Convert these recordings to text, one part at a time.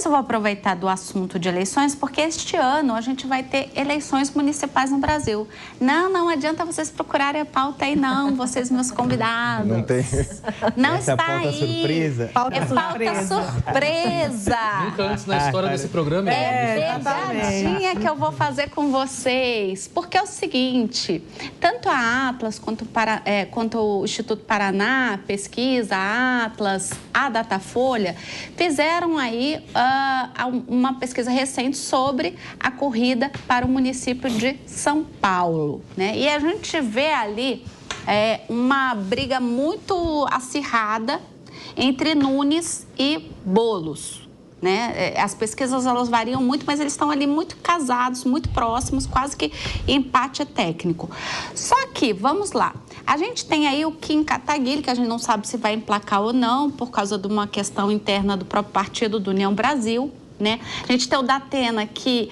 Mas eu vou aproveitar do assunto de eleições, porque este ano a gente vai ter eleições municipais no Brasil. Não adianta vocês procurarem a pauta aí, não, vocês meus convidados. Não tem. Não Essa está pauta aí. surpresa. É pauta surpresa. Nunca antes na história desse programa. É pegadinha que eu vou fazer com vocês. Porque é o seguinte, tanto a Atlas quanto o Instituto Paraná, Pesquisa, a Atlas, a Datafolha, fizeram aí uma pesquisa recente sobre a corrida para o município de São Paulo, né? E a gente vê ali uma briga muito acirrada entre Nunes e Boulos, né? As pesquisas elas variam muito, mas eles estão ali muito casados, muito próximos, quase que empate técnico. Só que, vamos lá, a gente tem aí o Kim Kataguiri, que a gente não sabe se vai emplacar ou não, por causa de uma questão interna do próprio partido do União Brasil, né? A gente tem o Datena, que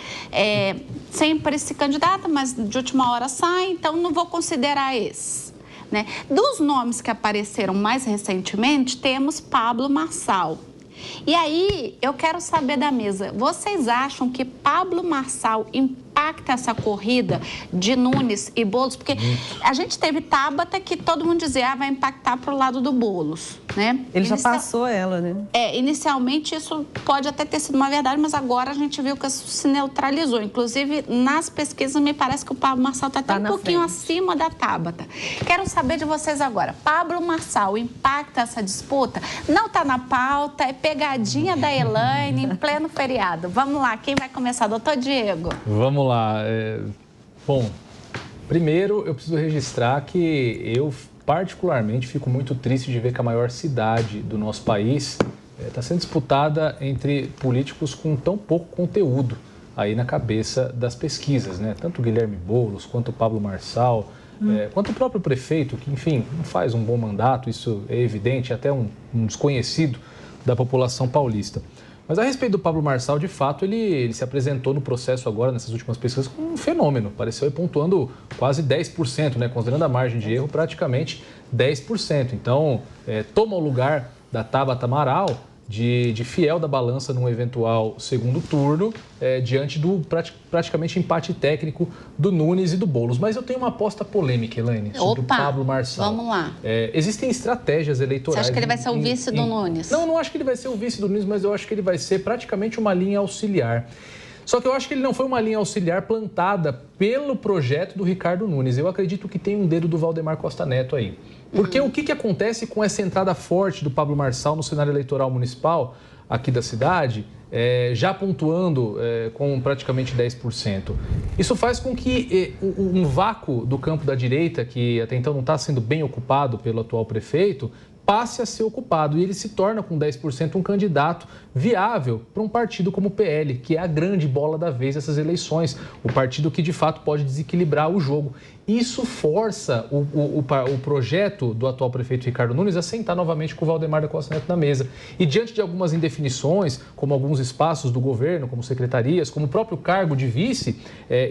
sempre se candidata, mas de última hora sai, então não vou considerar esse. Né? Dos nomes que apareceram mais recentemente, temos Pablo Marçal. E aí, eu quero saber da mesa, vocês acham que Pablo Marçal impacta essa corrida de Nunes e Boulos? Porque a gente teve Tabata que todo mundo dizia, vai impactar para o lado do Boulos, né? Ele já passou ela, né? Inicialmente isso pode até ter sido uma verdade, mas agora a gente viu que isso se neutralizou. Inclusive, nas pesquisas, me parece que o Pablo Marçal está até um pouquinho acima da Tabata. Quero saber de vocês agora. Pablo Marçal impacta essa disputa? Não está na pauta, é pegadinha da Elaine em pleno feriado. Vamos lá, quem vai começar? Doutor Diego. Vamos lá. Bom, primeiro eu preciso registrar que eu particularmente fico muito triste de ver que a maior cidade do nosso país está sendo disputada entre políticos com tão pouco conteúdo aí na cabeça das pesquisas, né? Tanto o Guilherme Boulos, quanto o Pablo Marçal, quanto o próprio prefeito, que, enfim, não faz um bom mandato, isso é evidente, até um desconhecido da população paulista. Mas a respeito do Pablo Marçal, de fato, ele se apresentou no processo agora, nessas últimas pesquisas, como um fenômeno. Apareceu aí pontuando quase 10%, né? Considerando a margem de erro, praticamente 10%. Então, toma o lugar da Tabata Amaral de fiel da balança num eventual segundo turno, diante do praticamente empate técnico do Nunes e do Boulos. Mas eu tenho uma aposta polêmica, Elaine, sobre o Pablo Marçal. Vamos lá. Existem estratégias eleitorais... Você acha que ele vai ser o vice do Nunes? Não acho que ele vai ser o vice do Nunes, mas eu acho que ele vai ser praticamente uma linha auxiliar. Só que eu acho que ele não foi uma linha auxiliar plantada pelo projeto do Ricardo Nunes. Eu acredito que tem um dedo do Valdemar Costa Neto aí. Porque o que acontece com essa entrada forte do Pablo Marçal no cenário eleitoral municipal aqui da cidade, já pontuando com praticamente 10%? Isso faz com que um vácuo do campo da direita, que até então não está sendo bem ocupado pelo atual prefeito, passe a ser ocupado e ele se torna com 10% um candidato viável para um partido como o PL, que é a grande bola da vez dessas eleições, o partido que de fato pode desequilibrar o jogo. Isso força o projeto do atual prefeito Ricardo Nunes a sentar novamente com o Valdemar da Costa Neto na mesa. E diante de algumas indefinições, como alguns espaços do governo, como secretarias, como o próprio cargo de vice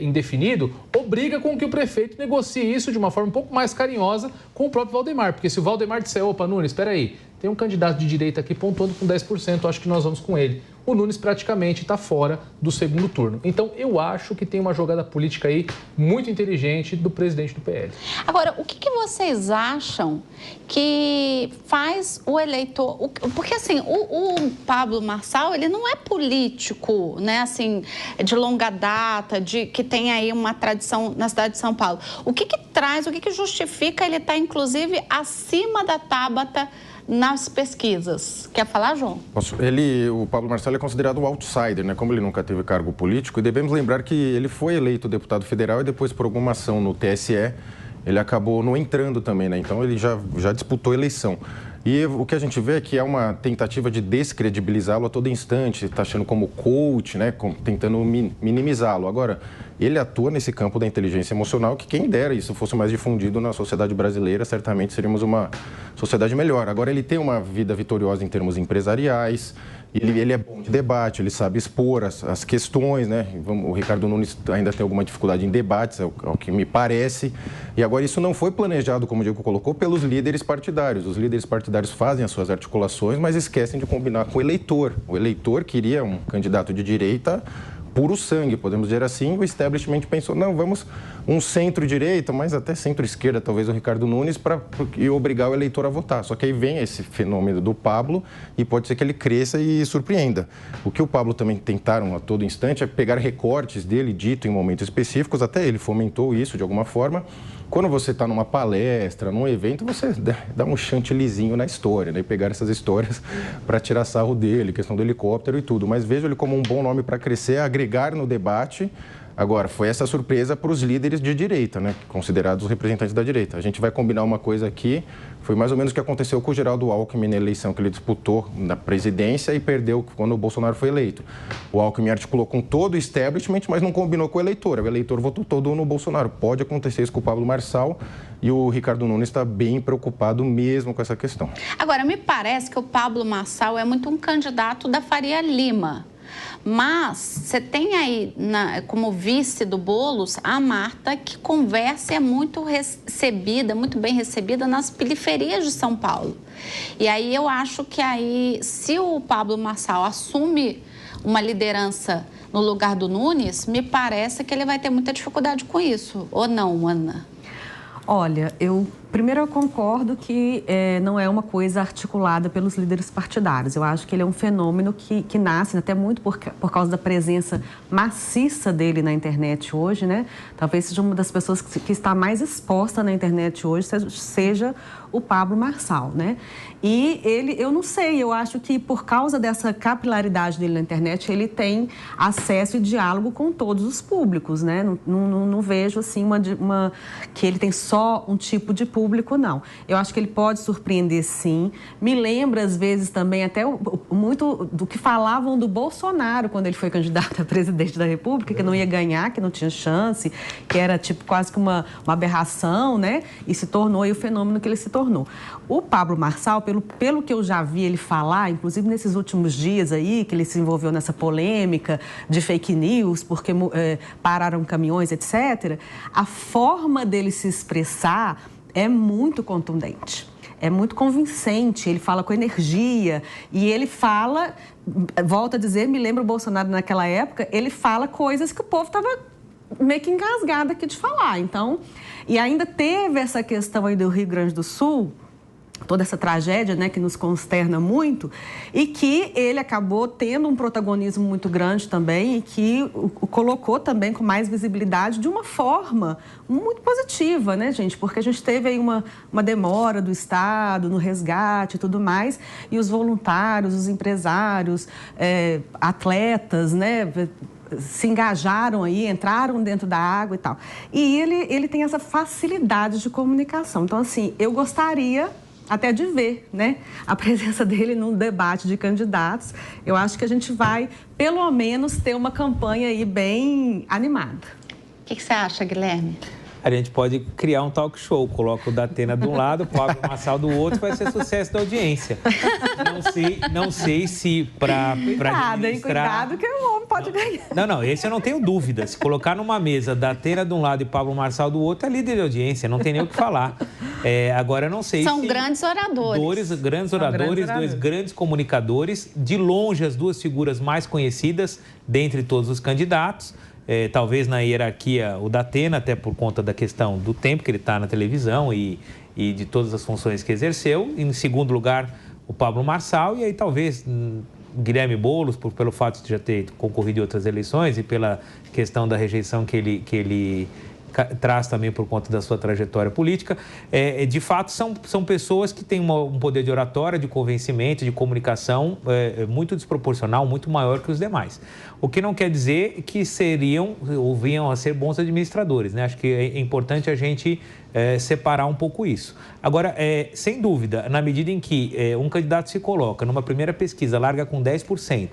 indefinido, obriga com que o prefeito negocie isso de uma forma um pouco mais carinhosa com o próprio Valdemar. Porque se o Valdemar disser, opa, Nunes, espera aí, tem um candidato de direita aqui pontuando com 10%, acho que nós vamos com ele. O Nunes praticamente está fora do segundo turno. Então, eu acho que tem uma jogada política aí muito inteligente do presidente do PL. Agora, o que vocês acham que faz o eleitor... Porque, assim, o Pablo Marçal, ele não é político, né, assim, de longa data, que tem aí uma tradição na cidade de São Paulo. O que traz, o que justifica ele estar, inclusive, acima da Tabata nas pesquisas? Quer falar, João? O Pablo Marçal é considerado um outsider, né? Como ele nunca teve cargo político, e devemos lembrar que ele foi eleito deputado federal e depois, por alguma ação no TSE, ele acabou não entrando também, né? Então ele já disputou a eleição. E o que a gente vê é que é uma tentativa de descredibilizá-lo a todo instante, taxando como coach, né? Tentando minimizá-lo. Agora, ele atua nesse campo da inteligência emocional, que quem dera isso fosse mais difundido na sociedade brasileira, certamente seríamos uma sociedade melhor. Agora, ele tem uma vida vitoriosa em termos empresariais, Ele é bom de debate, ele sabe expor as questões, né? O Ricardo Nunes ainda tem alguma dificuldade em debates, é o que me parece. E agora isso não foi planejado, como o Diego colocou, pelos líderes partidários. Os líderes partidários fazem as suas articulações, mas esquecem de combinar com o eleitor. O eleitor queria um candidato de direita puro sangue, podemos dizer assim. O establishment pensou, não, vamos um centro-direita, mas até centro-esquerda, talvez o Ricardo Nunes, para obrigar o eleitor a votar. Só que aí vem esse fenômeno do Pablo e pode ser que ele cresça e surpreenda. O que o Pablo também tentaram a todo instante é pegar recortes dele, dito em momentos específicos, até ele fomentou isso de alguma forma. Quando você está numa palestra, num evento, você dá um chantilizinho na história, né? E pegar essas histórias para tirar sarro dele, questão do helicóptero e tudo. Mas vejo ele como um bom nome para crescer, agregar no debate. Agora, foi essa surpresa para os líderes de direita, né? Considerados os representantes da direita. A gente vai combinar uma coisa aqui, foi mais ou menos o que aconteceu com o Geraldo Alckmin na eleição que ele disputou na presidência e perdeu quando o Bolsonaro foi eleito. O Alckmin articulou com todo o establishment, mas não combinou com o eleitor. O eleitor votou todo no Bolsonaro. Pode acontecer isso com o Pablo Marçal e o Ricardo Nunes está bem preocupado mesmo com essa questão. Agora, me parece que o Pablo Marçal é muito um candidato da Faria Lima. Mas você tem aí, como vice do Boulos, a Marta, que conversa e é muito recebida, muito bem recebida nas periferias de São Paulo. E aí eu acho que aí, se o Pablo Marçal assume uma liderança no lugar do Nunes, me parece que ele vai ter muita dificuldade com isso. Ou não, Ana? Olha, primeiro eu concordo que não é uma coisa articulada pelos líderes partidários. Eu acho que ele é um fenômeno que nasce até muito por causa da presença maciça dele na internet hoje, né? Talvez seja uma das pessoas que está mais exposta na internet hoje, seja o Pablo Marçal, né? E eu não sei, eu acho que por causa dessa capilaridade dele na internet, ele tem acesso e diálogo com todos os públicos, né? Não vejo, assim, que ele tem só um tipo de público, não. Eu acho que ele pode surpreender, sim. Me lembra, às vezes, também até muito do que falavam do Bolsonaro quando ele foi candidato a presidente da República, que não ia ganhar, que não tinha chance, que era tipo quase que uma aberração, né? E se tornou aí o fenômeno que ele se tornou. O Pablo Marçal, pelo que eu já vi ele falar, inclusive nesses últimos dias aí, que ele se envolveu nessa polêmica de fake news, porque pararam caminhões, etc., a forma dele se expressar é muito contundente, é muito convincente, ele fala com energia e ele fala, volto a dizer, me lembra o Bolsonaro naquela época, ele fala coisas que o povo estava meio que engasgado aqui de falar. Então, e ainda teve essa questão aí do Rio Grande do Sul, toda essa tragédia, né, que nos consterna muito, e que ele acabou tendo um protagonismo muito grande também e que o colocou também com mais visibilidade de uma forma muito positiva, né, gente? Porque a gente teve aí uma demora do Estado no resgate e tudo mais, e os voluntários, os empresários, atletas, né, se engajaram aí, entraram dentro da água e tal. E ele tem essa facilidade de comunicação. Então, assim, eu gostaria até de ver, né, a presença dele num debate de candidatos. Eu acho que a gente vai, pelo menos, ter uma campanha aí bem animada. O que você acha, Guilherme? A gente pode criar um talk show, coloca o Datena de um lado, o Pablo Marçal do outro, vai ser sucesso da audiência. Não sei se para administrar... Cuidado que o homem pode ganhar. Não, esse eu não tenho dúvida. Se colocar numa mesa Datena de um lado e Pablo Marçal do outro, é líder de audiência, não tem nem o que falar. Agora eu não sei São grandes oradores. Grandes oradores, dois grandes comunicadores, de longe as duas figuras mais conhecidas dentre todos os candidatos. Talvez na hierarquia o Datena, até por conta da questão do tempo que ele está na televisão e de todas as funções que exerceu. Em segundo lugar, o Pablo Marçal e aí talvez Guilherme Boulos, pelo fato de já ter concorrido em outras eleições e pela questão da rejeição que ele traz também por conta da sua trajetória política. De fato, são pessoas que têm um poder de oratória, de convencimento, de comunicação muito desproporcional, muito maior que os demais. O que não quer dizer que seriam ou vinham a ser bons administradores, né? Acho que é importante a gente separar um pouco isso. Agora, sem dúvida, na medida em que um candidato se coloca numa primeira pesquisa, larga com 10%,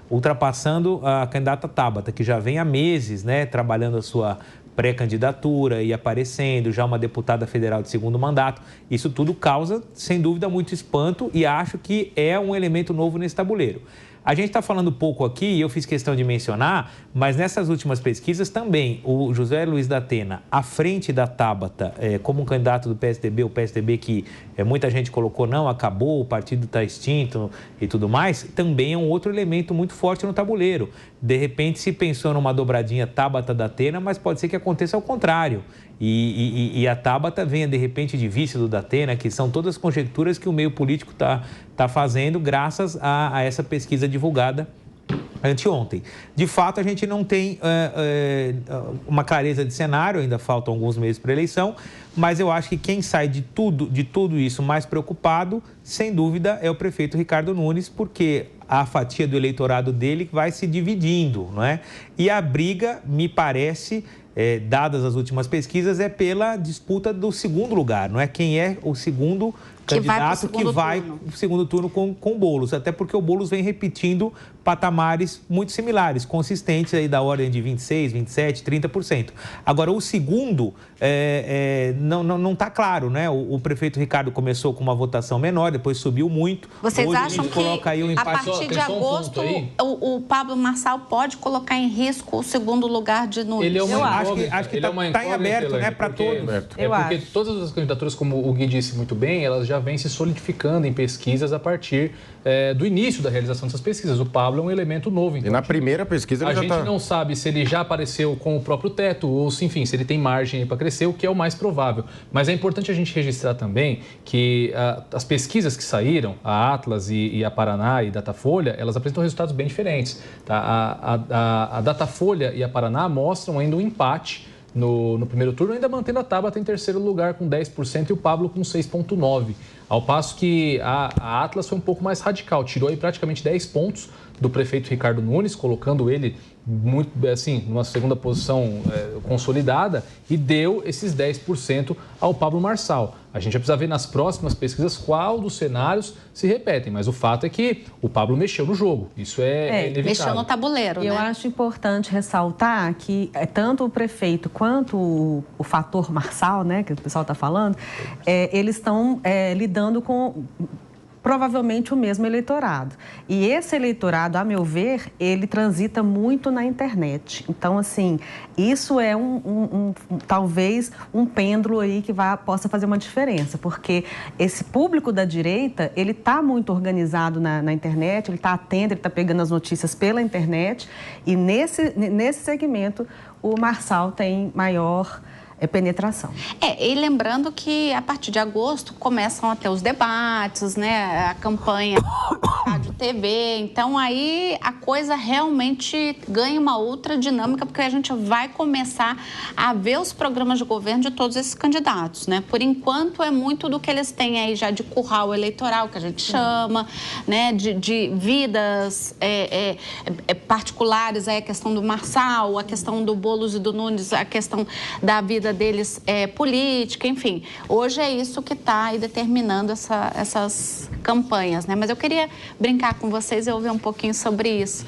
ultrapassando a candidata Tabata, que já vem há meses, né, trabalhando a sua pré-candidatura e aparecendo, já uma deputada federal de segundo mandato. Isso tudo causa, sem dúvida, muito espanto e acho que é um elemento novo nesse tabuleiro. A gente está falando pouco aqui, e eu fiz questão de mencionar, mas nessas últimas pesquisas também, o José Luiz da Atena, à frente da Tabata, como um candidato do PSDB, o PSDB que muita gente colocou, não, acabou, o partido está extinto e tudo mais, também é um outro elemento muito forte no tabuleiro. De repente se pensou numa dobradinha Tabata da Atena, mas pode ser que aconteça ao contrário. E a Tabata venha, de repente, de vice do Datena, que são todas as conjecturas que o meio político tá fazendo graças a essa pesquisa divulgada anteontem. De fato, a gente não tem uma clareza de cenário, ainda faltam alguns meses para a eleição, mas eu acho que quem sai de tudo isso mais preocupado, sem dúvida, é o prefeito Ricardo Nunes, porque a fatia do eleitorado dele vai se dividindo, não é? E a briga, me parece, dadas as últimas pesquisas, é pela disputa do segundo lugar, não é? Quem é o segundo candidato que vai para o segundo turno com o Boulos, até porque o Boulos vem repetindo patamares muito similares, consistentes aí da ordem de 26%, 27%, 30%. Agora, o segundo não está claro, né? O prefeito Ricardo começou com uma votação menor, depois subiu muito. Vocês Hoje acham que a partir de agosto o Pablo Marçal pode colocar em risco o segundo lugar de Nunes? Eu acho que está em aberto, né, para todos. Porque todas as candidaturas, como o Gui disse muito bem, elas já vêm se solidificando em pesquisas a partir do início da realização dessas pesquisas. O Pablo é um elemento novo. Então, e na primeira pesquisa ele a gente não sabe se ele já apareceu com o próprio teto ou se, enfim, se ele tem margem para crescer, o que é o mais provável. Mas é importante a gente registrar também que as pesquisas que saíram, a Atlas e a Paraná e Datafolha, elas apresentam resultados bem diferentes. Tá? A Datafolha e a Paraná mostram ainda um empate no primeiro turno, ainda mantendo a Tabata em terceiro lugar com 10% e o Pablo com 6,9%. Ao passo que a Atlas foi um pouco mais radical, tirou aí praticamente 10 pontos do prefeito Ricardo Nunes, colocando ele muito, assim, numa segunda posição consolidada e deu esses 10% ao Pablo Marçal. A gente vai precisar ver nas próximas pesquisas qual dos cenários se repetem, mas o fato é que o Pablo mexeu no jogo, isso é inevitável. Mexeu no tabuleiro, né? Eu acho importante ressaltar que tanto o prefeito quanto o fator Marçal, né, que o pessoal está falando, eles estão lidando com provavelmente o mesmo eleitorado. E esse eleitorado, a meu ver, ele transita muito na internet. Então, assim, isso é talvez um pêndulo aí que possa fazer uma diferença, porque esse público da direita, ele está muito organizado na internet, ele está atento, ele está pegando as notícias pela internet, e nesse segmento o Marçal tem maior penetração. E lembrando que a partir de agosto começam a ter os debates, né, a campanha rádio, TV, então aí a coisa realmente ganha uma outra dinâmica, porque a gente vai começar a ver os programas de governo de todos esses candidatos, né? Por enquanto é muito do que eles têm aí já de curral eleitoral, que a gente chama, né, de vidas particulares, aí a questão do Marçal, a questão do Boulos e do Nunes, a questão da vida deles política, enfim. Hoje é isso que está aí determinando essas campanhas, né? Mas eu queria brincar com vocês e ouvir um pouquinho sobre isso.